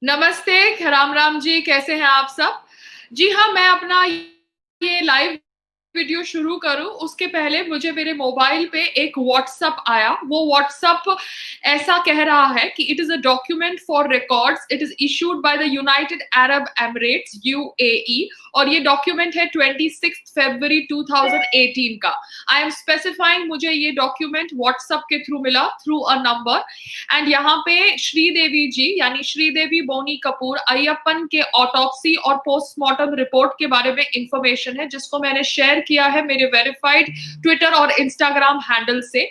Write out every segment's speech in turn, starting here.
नमस्ते, राम राम जी, कैसे हैं आप सब? जी हाँ, मैं अपना ये लाइव वीडियो शुरू करूं उसके पहले मुझे मेरे मोबाइल पे एक व्हाट्सएप आया। वो व्हाट्सएप ऐसा कह रहा है कि it is a document for records, it is issued by the United Arab Emirates UAE, और ये डॉक्यूमेंट है 26 फरवरी 2018 का। आई एम स्पेसिफाइंग, मुझे ये डॉक्यूमेंट व्हाट्सएप के थ्रू मिला, थ्रू अ नंबर। एंड यहाँ पे श्रीदेवी जी यानी श्रीदेवी बोनी कपूर अय्यप्पन के ऑटोप्सी और पोस्टमार्टम रिपोर्ट के बारे में इंफॉर्मेशन है, जिसको मैंने शेयर किया है मेरे वेरीफाइड ट्विटर और इंस्टाग्राम हैंडल से।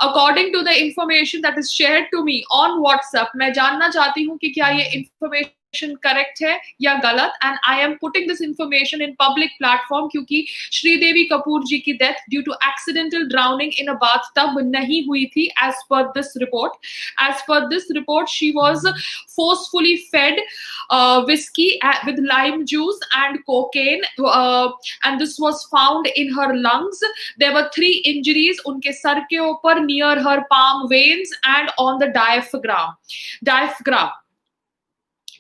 According to the information that is share to me on WhatsApp, मैं जानना चाहती हूँ कि क्या ये इंफॉर्मेशन करेक्ट है या गलत। And I am putting this information in public platform क्योंकि श्रीदेवी कपूर जी की death due to accidental drowning in a bathtub नहीं हुई थी as per this report. As per this report, she was forcefully fed whiskey with lime juice and cocaine, and this was found in her lungs. There were 3 injuries उनके sir के ऊपर, near her palm veins and on the diaphragm.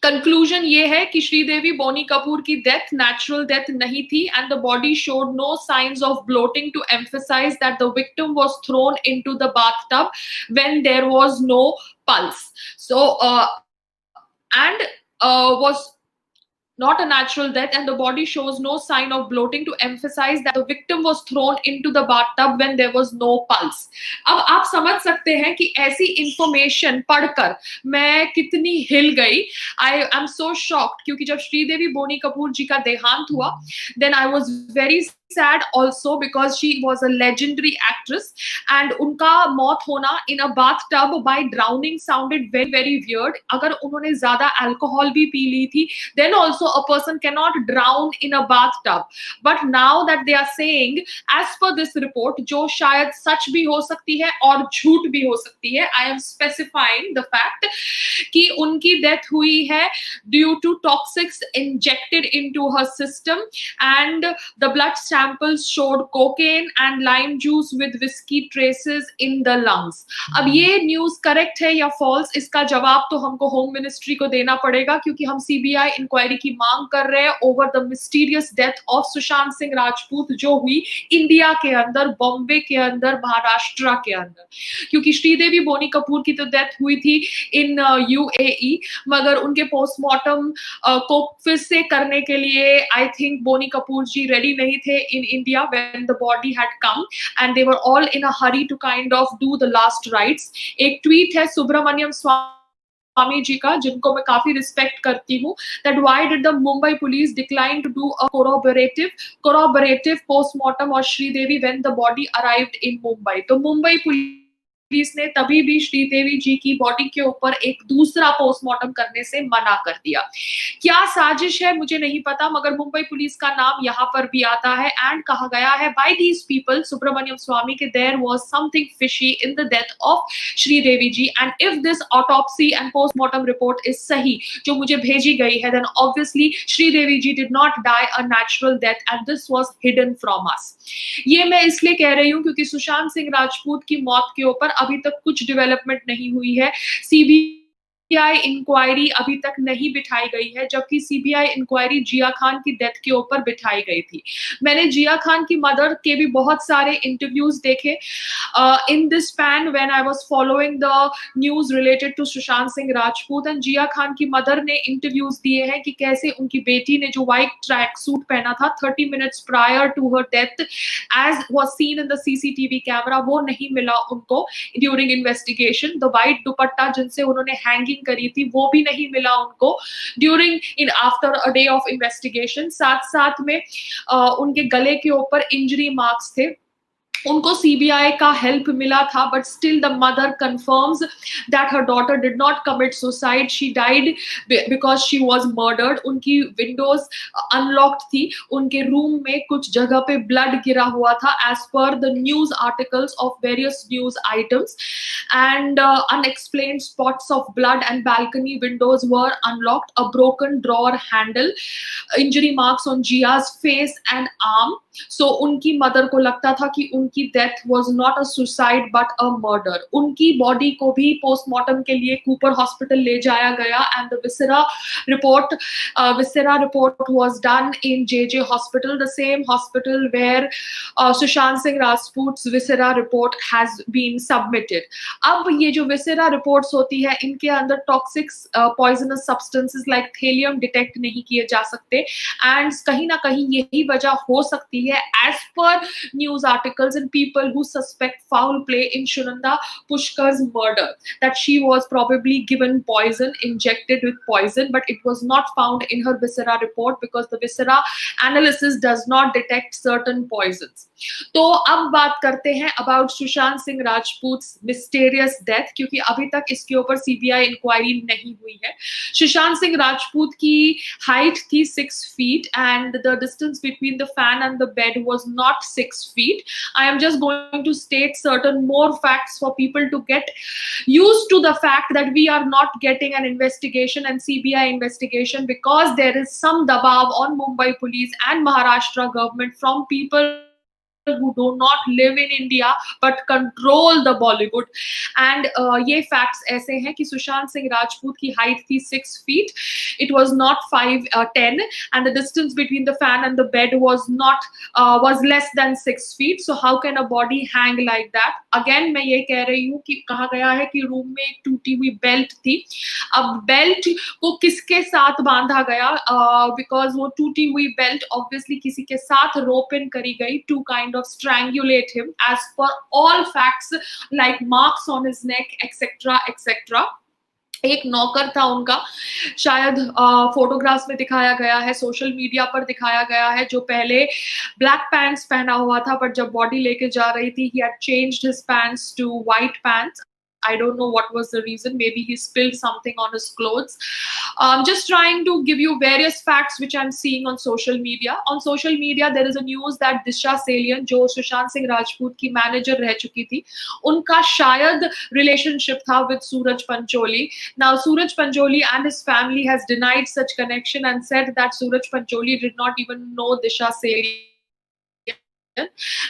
Conclusion ये है कि श्रीदेवी बोनी कपूर की death natural death नहीं थी, and the body showed no science of bloating, to emphasise that the victim was thrown into the bathtub when there was no pulse. So, and was not a natural death, and the body shows no sign of bloating, to emphasize that the victim was thrown into the bathtub when there was no pulse. अब आप समझ सकते हैं कि ऐसी information पढ़कर मैं कितनी हिल गई। आई एम सो शॉक्ड, क्योंकि जब श्रीदेवी बोनी कपूर जी का देहांत हुआ, then I was very sad also because she was a legendary actress, and उनका मौत होना in a bathtub by drowning sounded very very weird. अगर उन्होंने ज्यादा अल्कोहल भी पी ली थी, then also a person cannot drown in a bathtub. But now that they are saying, as per this report, जो शायद सच भी हो सकती है और झूठ भी हो सकती है, I am specifying the fact कि उनकी डेथ हुई है due to toxics injected into her system, and the blood samples showed cocaine and lime juice with whiskey traces in the lungs. अब ये न्यूज करेक्ट है या फॉल्स, इसका जवाब तो हमको होम मिनिस्ट्री को देना पड़ेगा, क्योंकि हम सीबीआई इंक्वायरी की मांग कर रहे हैं over the mysterious death of Sushant Singh Rajput, जो हुई इंडिया के अंदर, बॉम्बे के अंदर, महाराष्ट्र के अंदर। क्योंकि श्रीदेवी बोनी कपूर की तो डेथ हुई थी इन यूएई, मगर उनके पोस्टमार्टम को फिर से करने के लिए I think Boney Kapoor ji ready नहीं थे in India when the body had come, and they were all in a hurry to kind of do the last rites. एक ट्वीट है सुब्रमण्यम स्वामी जी का, जिनको मैं काफी रिस्पेक्ट करती हूँ, that why did the Mumbai police decline to do a corroborative postmortem on Sridevi when the body arrived in Mumbai? तो Mumbai police ने तभी भी श्रीदेवी जी की बॉडी के ऊपर एक दूसरा पोस्टमार्टम करने से मना कर दिया। क्या साजिश है मुझे नहीं पता, मगर मुंबई पुलिस का नाम यहाँ पर भी आता है, एंड कहा गया है by these people, Subramanian Swamy, के there was something fishy in the death of Sridevi ji, and if this autopsy and postmortem report is सही जो मुझे भेजी गई है, then obviously Sridevi ji did not die a natural death, and this was hidden from us. ये मैं इसलिए कह रही हूँ क्योंकि सुशांत सिंह राजपूत की मौत के ऊपर अभी तक कुछ डेवलपमेंट नहीं हुई है। सीबीआई इंक्वायरी अभी तक नहीं बिठाई गई है, जबकि सीबीआई इंक्वायरी जिया खान की डेथ के ऊपर बिठाई गई थी। मैंने जिया खान की मदर के भी बहुत सारे इंटरव्यूज देखे in this pan when I was following the news related to Sushant Singh Rajput, and Jiya Khan की मदर ने इंटरव्यूज दिए हैं कि कैसे उनकी बेटी ने जो व्हाइट ट्रैक सूट पहना था 30 minutes prior to her death as was seen in the CCTV camera, वो नहीं मिला उनको during investigation. The white dupatta जिनसे उन्होंने हैंगिंग करी थी वो भी नहीं मिला उनको during in after a day of investigation. साथ साथ में उनके गले के ऊपर इंजरी मार्क्स थे, उनको सीबीआई का हेल्प मिला था, but still the mother confirms that her daughter did not commit suicide, she died because she was murdered. उनकी विंडोज अनलॉक्ड थी, उनके रूम में कुछ जगह पे ब्लड गिरा हुआ था as per the news articles of various news items, and unexplained spots of blood and balcony windows were unlocked, a broken drawer handle, injury marks on Jia's face and arm. So उनकी mother को लगता था कि उन उनकी death was not a suicide but a murder. उनकी body को भी पोस्टमार्टम के लिए कूपर हॉस्पिटल ले जाया गया and the viscera report was done in JJ hospital, the same hospital where Sushant Singh Rajput's viscera report has been submitted. अब ये जो viscera reports होती है इनके अंदर toxic poisonous substances like thallium detect नहीं किए जा सकते एंड कहीं ना कहीं यही वजह हो सकती है as per news articles and people who suspect foul play in Shunanda Pushkar's murder, that she was probably given poison, injected with poison, but it was not found in her viscera report because the viscera analysis does not detect certain poisons. तो अब बात करते हैं about Sushant Singh Rajput mysterious death, क्योंकि अभी तक इसके ऊपर सीबीआई इंक्वायरी नहीं हुई है। सुशांत सिंह राजपूत की हाइट थी 6 feet and the distance between the fan and the bed was not 6 feet. I am just going to state certain more facts for people to get used to the fact that we are not getting an investigation and CBI investigation because there is some dabav on Mumbai police and Maharashtra government from people who do not live in India but control the Bollywood. And ये facts ऐसे हैं कि सुशांत सिंह राजपूत की height थी 6 feet. It was not 5'10", and the distance between the fan and the bed was less than 6 feet. So how can a body hang like that? Again मैं ये कह रही हूँ कि कहा गया है कि रूम में एक टूटी हुई बेल्ट थी। अब बेल्ट को किसके साथ बांधा गया? बिकॉज वो टूटी हुई बेल्ट ऑब्वियसली किसी के साथ रोप इन करी गई to kind of strangulate him as per all facts like marks on his neck etc. एक नौकर था उनका, शायद फोटोग्राफ्स में दिखाया गया है, सोशल मीडिया पर दिखाया गया है, जो पहले ब्लैक पैंट्स पहना हुआ था बट जब बॉडी लेके जा रही थी he had changed his pants to white pants. I don't know what was the reason. Maybe he spilled something on his clothes. Just trying to give you various facts which I'm seeing on social media. On social media, there is a news that Disha Salian, जो सुशांत सिंह राजपूत की manager रह चुकी थी, उनका शायद relationship था with Suraj Pancholi. Now, Suraj Pancholi and his family has denied such connection and said that Suraj Pancholi did not even know Disha Salian.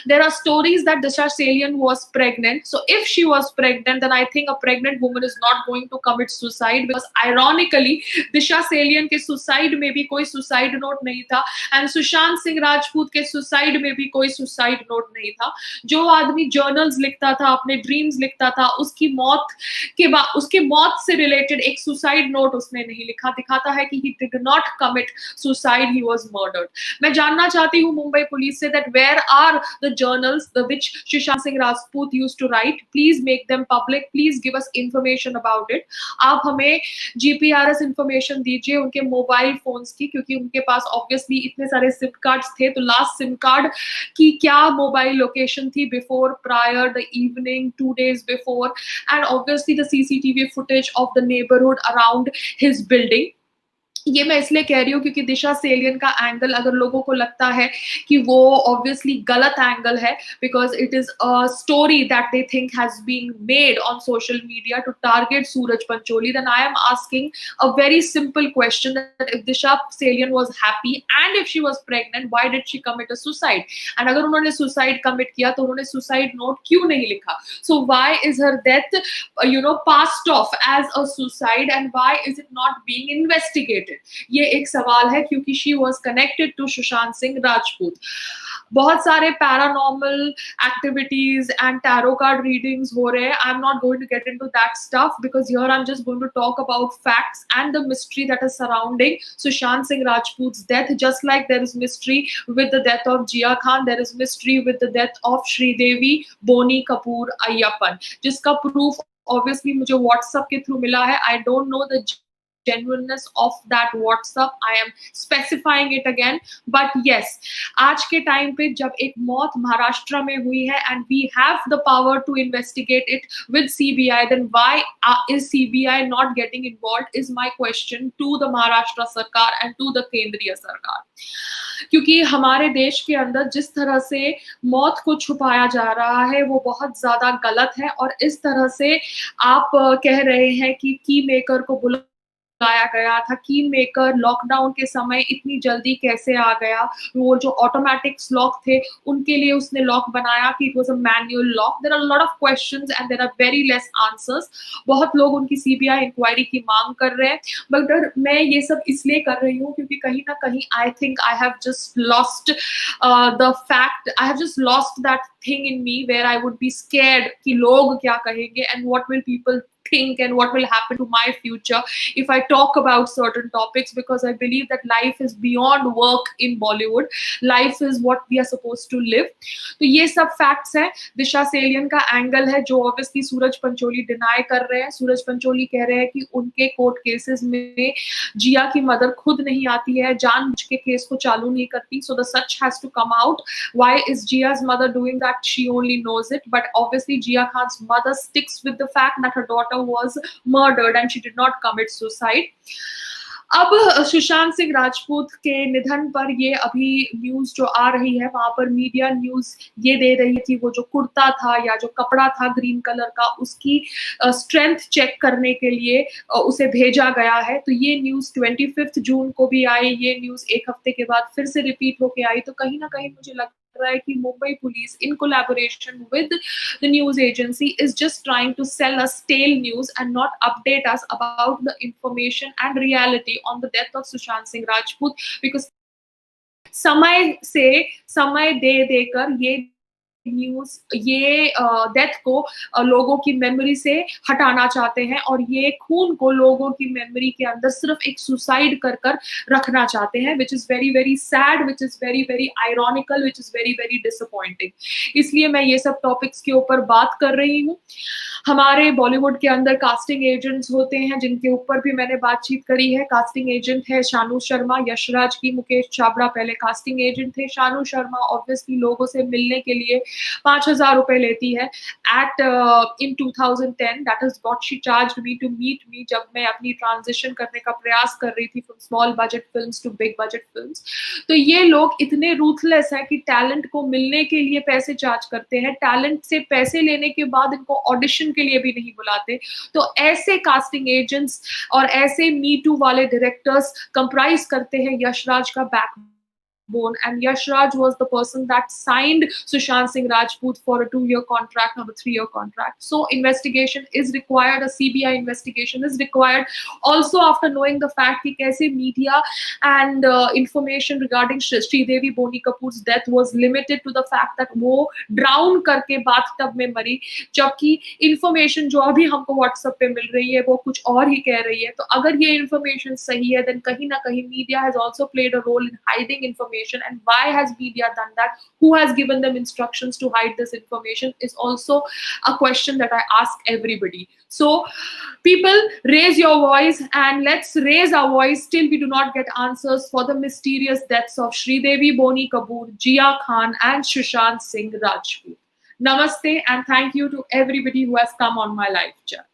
There are stories that Disha Salian was pregnant. So if she was pregnant, then I think a pregnant woman is not going to commit suicide because ironically, Disha Salian के suicide में भी कोई suicide note नहीं था and Sushant Singh Rajput के suicide में भी कोई suicide note नहीं था। जो आदमी journals लिखता था, अपने dreams लिखता था, उसकी मौत के बाद उसके मौत से related एक suicide note उसने नहीं लिखा, दिखाता है कि he did not commit suicide, he was murdered. मैं जानना चाहती हूँ मुंबई पुलिस से that where are the journals which Sushant Singh Rajput used to write? Please make them public. Please give us information about it. आप हमें GPRS information दीजिए उनके mobile phones की, क्योंकि उनके पास ऑब्वियसली इतने सारे सिम कार्ड्स थे, तो लास्ट सिम कार्ड की क्या मोबाइल लोकेशन थी before, prior, the evening, 2 days before, and obviously the CCTV footage of the neighborhood around his building. ये मैं इसलिए कह रही हूँ क्योंकि दिशा सेलियन का एंगल अगर लोगों को लगता है कि वो ऑब्वियसली गलत एंगल है because it is a story that they think has been made on social media to target Suraj Pancholi, then I am asking a very simple question that if Disha Salian was happy and if she was pregnant, why did she commit a suicide? And अगर उन्होंने suicide commit किया तो उन्होंने suicide note क्यों नहीं लिखा? So why is her death passed off as a suicide and why is it not being investigated? ये एक सवाल है क्योंकि she was connected to Sushant Singh Rajput. बहुत सारे paranormal activities and tarot card readings हो रहे हैं। I am not going to get into that stuff because here I am just going to talk about facts and the mystery that is surrounding Sushant Singh Rajput's death. Just like there is mystery with the death of Jia Khan, there is mystery with the death of Sridevi Boni Kapoor Ayyappan, जिसका proof obviously मुझे WhatsApp के through मिला है। I don't know the genuineness of that WhatsApp. I am specifying it again. But yes, आज के time पे जब एक मौत महाराष्ट्र में हुई है and we have the power to investigate it with CBI, then why is CBI not getting involved is my question to the Maharashtra सरकार and to the केंद्रीय सरकार। क्योंकि हमारे देश के अंदर जिस तरह से मौत को छुपाया जा रहा है वो बहुत ज्यादा गलत है और इस तरह से आप कह रहे हैं कि की मेकर को बुला लाया गया था, की मेकर लॉकडाउन के समय इतनी जल्दी कैसे आ गया? वो जो ऑटोमैटिक्स लॉक थे, उनके लिए उसने लॉक बनाया कि it was a manual lock. There are lot of questions and there are very less answers. बहुत लोग उनकी सीबीआई इंक्वायरी की माँग कर रहे हैं, मगर मैं ये सब इसलिए कर रही हूँ क्योंकि कहीं न कहीं I think I have just lost the fact, I have just lost that thing in me where I would be scared कि लोग क्या कहेंगे and what will people think and what will happen to my future if I talk about certain topics, because I believe that life is beyond work in Bollywood. Life is what we are supposed to live. तो ये सब facts हैं। दिशा सेलियन का angle है जो obviously सूरज Pancholi deny कर रहे हैं। सूरज पंचोली कह रहे हैं कि उनके कोर्ट केसेस में जिया की मदर खुद नहीं आती है, जानबूझ के केस को चालू नहीं करती। So the such has to come out. Why is Jia's mother doing that? She only knows it. But obviously Jia Khan's mother sticks with the fact that her daughter was murdered and she did not commit suicide. अब सुशांत सिंह राजपूत के निधन पर ये अभी news जो आ रही है, वहां पर मीडिया न्यूज ये दे रही है कि वो जो कुर्ता था या जो कपड़ा था ग्रीन कलर का, उसकी स्ट्रेंथ चेक करने के लिए उसे भेजा गया है। तो ये न्यूज 25 जून को भी आई, ये न्यूज एक हफ्ते के बाद फिर से रिपीट होके आई। तो कहीं ना कहीं मुझे लगता है कि Mumbai police in collaboration with the news agency is just trying to sell us stale news and not update us about the information and reality on the death of Sushant Singh Rajput, because समय से समय दे देकर ये news ये death को लोगों की memory से हटाना चाहते हैं और ये खून को लोगों की मेमोरी के अंदर सिर्फ एक सुसाइड कर कर रखना चाहते हैं, which is very very sad, which is very very ironical, which is very very disappointing. इसलिए मैं ये सब टॉपिक्स के ऊपर बात कर रही हूँ। हमारे बॉलीवुड के अंदर कास्टिंग एजेंट्स होते हैं जिनके ऊपर भी मैंने बातचीत करी है। कास्टिंग एजेंट है शानू शर्मा, यशराज की मुकेश छाबड़ा पहले कास्टिंग एजेंट थे। शानू शर्मा ऑब्वियसली लोगों से मिलने के लिए 5,000 रुपए लेती है at in 2010, that is what she charged me to meet me जब मैं अपनी ट्रांजिशन करने का प्रयास कर रही थी from small budget films to big budget films. तो ये लोग इतने रूथलेस है कि टैलेंट को मिलने के लिए पैसे चार्ज करते हैं, टैलेंट से पैसे लेने के बाद इनको ऑडिशन के लिए भी नहीं बुलाते। तो ऐसे कास्टिंग एजेंट्स और ऐसे मी टू वाले डायरेक्टर्स कंप्राइज करते हैं यशराज का backbone, and Yashraj was the person that signed Sushant Singh Rajput for a 2-year contract or a 3-year contract. So investigation is required, a CBI investigation is required. Also after knowing the fact कि कैसे media and information regarding Sridevi Boni Kapoor's death was limited to the fact that वो drown करके bathtub में मरी, जबकि information जो अभी हमको WhatsApp पे मिल रही है वो कुछ और ही कह रही है। तो अगर ये information सही है then कहीं ना कहीं media has also played a role in hiding information. And why has media done that? Who has given them instructions to hide this information is also a question that I ask everybody. So people, raise your voice and let's raise our voice till we do not get answers for the mysterious deaths of Sridevi Boni Kapoor, Jia Khan and Sushant Singh Rajput. Namaste and thank you to everybody who has come on my live chat.